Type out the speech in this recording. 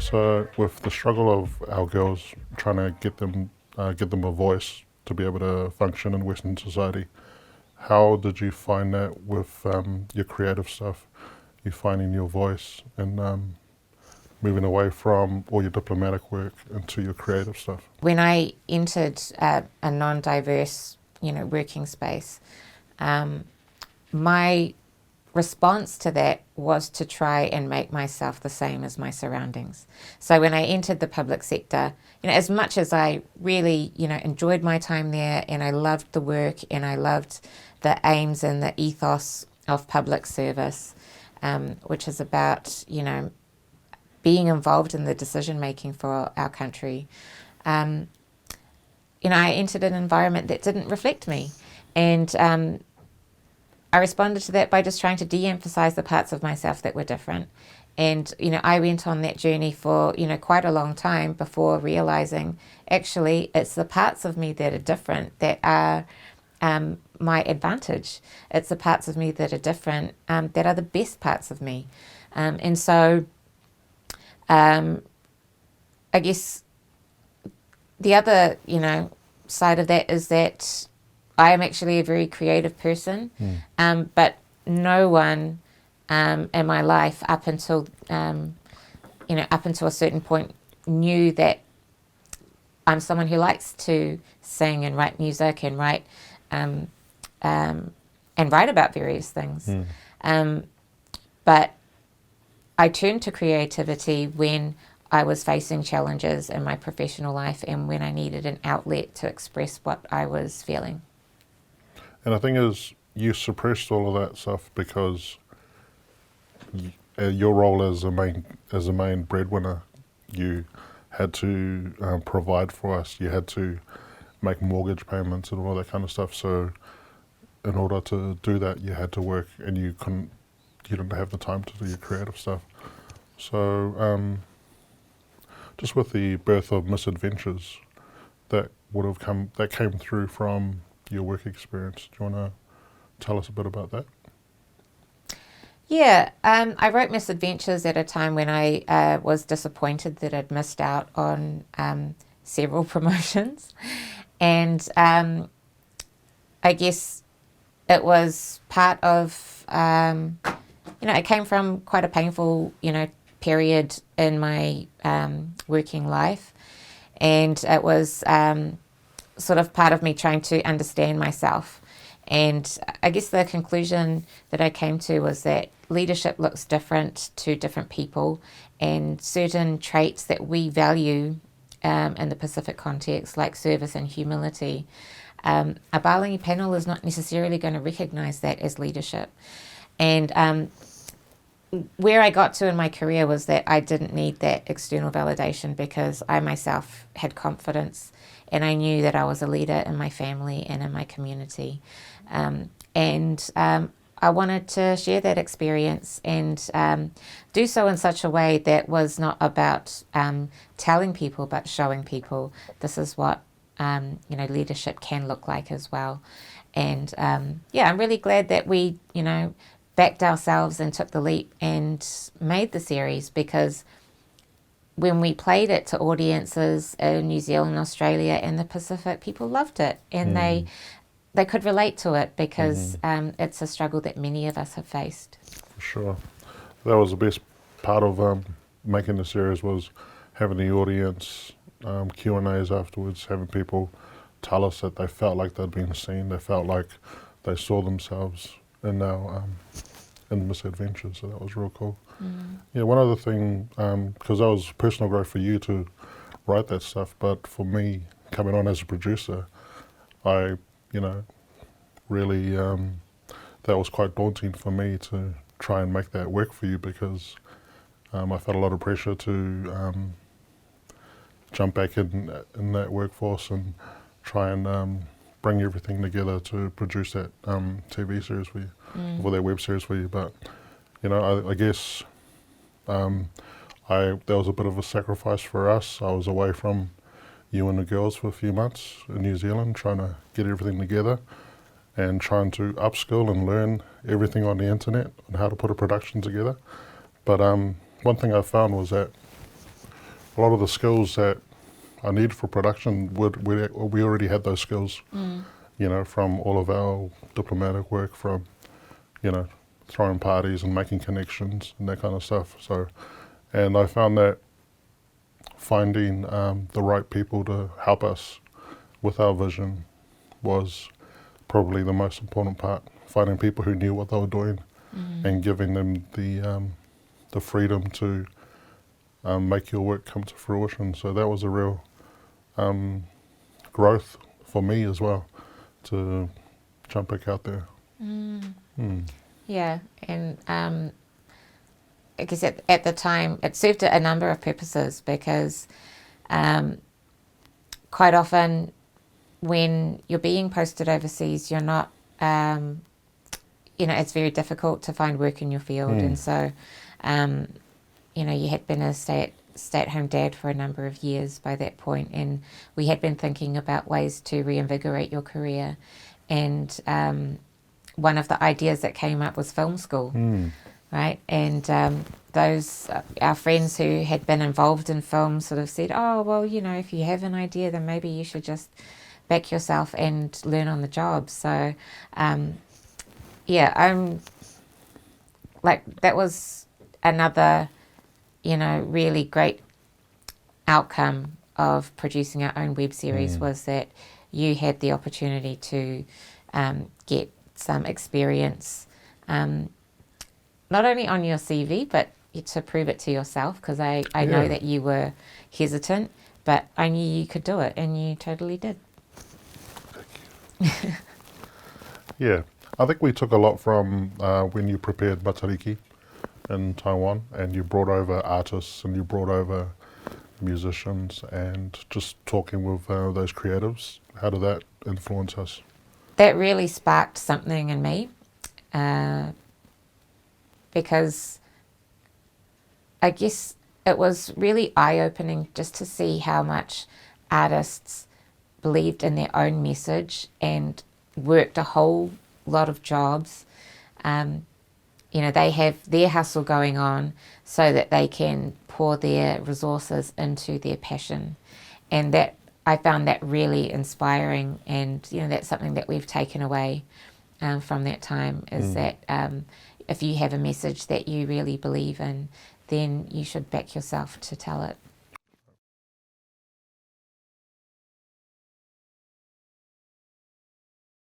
So with the struggle of our girls trying to get them a voice to be able to function in Western society, how did you find that with your creative stuff? You finding your voice and moving away from all your diplomatic work into your creative stuff? When I entered a non-diverse, working space, my response to that was to try and make myself the same as my surroundings. So when I entered the public sector, as much as I really, enjoyed my time there and I loved the work and I loved the aims and the ethos of public service, which is about, being involved in the decision making for our country, I entered an environment that didn't reflect me. And I responded to that by just trying to de-emphasize the parts of myself that were different. And, I went on that journey for, quite a long time before realizing, actually, it's the parts of me that are different that are my advantage. It's the parts of me that are different that are the best parts of me. And so I guess the other, side of that is that I am actually a very creative person, but no one in my life up until a certain point knew that I'm someone who likes to sing and write music and write about various things. But I turned to creativity when I was facing challenges in my professional life and when I needed an outlet to express what I was feeling. And the thing is, you suppressed all of that stuff because your role as a main breadwinner, you had to provide for us. You had to make mortgage payments and all that kind of stuff. So, in order to do that, you had to work, and you didn't have the time to do your creative stuff. So, just with the birth of Misadventures, that came through from your work experience. Do you want to tell us a bit about that? Yeah, I wrote Misadventures at a time when I was disappointed that I'd missed out on several promotions. And I guess it was part of, it came from quite a painful, period in my working life. And it was sort of part of me trying to understand myself. And I guess the conclusion that I came to was that leadership looks different to different people, and certain traits that we value in the Pacific context, like service and humility, a Balingi panel is not necessarily going to recognise that as leadership. And where I got to in my career was that I didn't need that external validation because I myself had confidence and I knew that I was a leader in my family and in my community. I wanted to share that experience and do so in such a way that was not about telling people, but showing people this is what leadership can look like as well. And I'm really glad that we backed ourselves and took the leap and made the series, because when we played it to audiences in New Zealand, Australia and the Pacific, people loved it and they could relate to it because it's a struggle that many of us have faced. For sure. That was the best part of making the series, was having the audience Q&As afterwards, having people tell us that they felt like they'd been seen, they felt like they saw themselves in our in Misadventures, so that was real cool. Yeah, one other thing, because that was personal growth for you to write that stuff, but for me, coming on as a producer, I, really, that was quite daunting for me to try and make that work for you, because I felt a lot of pressure to jump back in that workforce and try and bring everything together to produce that TV series for you, or that web series for you. But I guess that was a bit of a sacrifice for us. I was away from you and the girls for a few months in New Zealand, trying to get everything together and trying to upskill and learn everything on the internet and how to put a production together. But one thing I found was that a lot of the skills that I needed for production, we already had those skills, you know, from all of our diplomatic work, from, you know, throwing parties and making connections and that kind of stuff. So, and I found that finding the right people to help us with our vision was probably the most important part. Finding people who knew what they were doing and giving them the freedom to make your work come to fruition. So that was a real growth for me as well, to jump back out there. Yeah, and I guess at the time it served a number of purposes, because quite often when you're being posted overseas, you're not, you know, it's very difficult to find work in your field. And so, you know, you had been a stay-at-home dad for a number of years by that point, and we had been thinking about ways to reinvigorate your career. And one of the ideas that came up was film school, right? And those our friends who had been involved in film sort of said, oh, well, you know, if you have an idea, then maybe you should just back yourself and learn on the job. So, yeah, I'm like, that was another, you know, really great outcome of producing our own web series, was that you had the opportunity to get some experience, not only on your CV, but to prove it to yourself, because I know that you were hesitant, but I knew you could do it, and you totally did. Thank you. Yeah, I think we took a lot from when you prepared Matariki in Taiwan, and you brought over artists and you brought over musicians, and just talking with those creatives. How did that influence us? That really sparked something in me, because I guess it was really eye-opening just to see how much artists believed in their own message and worked a whole lot of jobs. You know, they have their hustle going on so that they can pour their resources into their passion. And that, I found that really inspiring, and, you know, that's something that we've taken away from that time, is that if you have a message that you really believe in, then you should back yourself to tell it.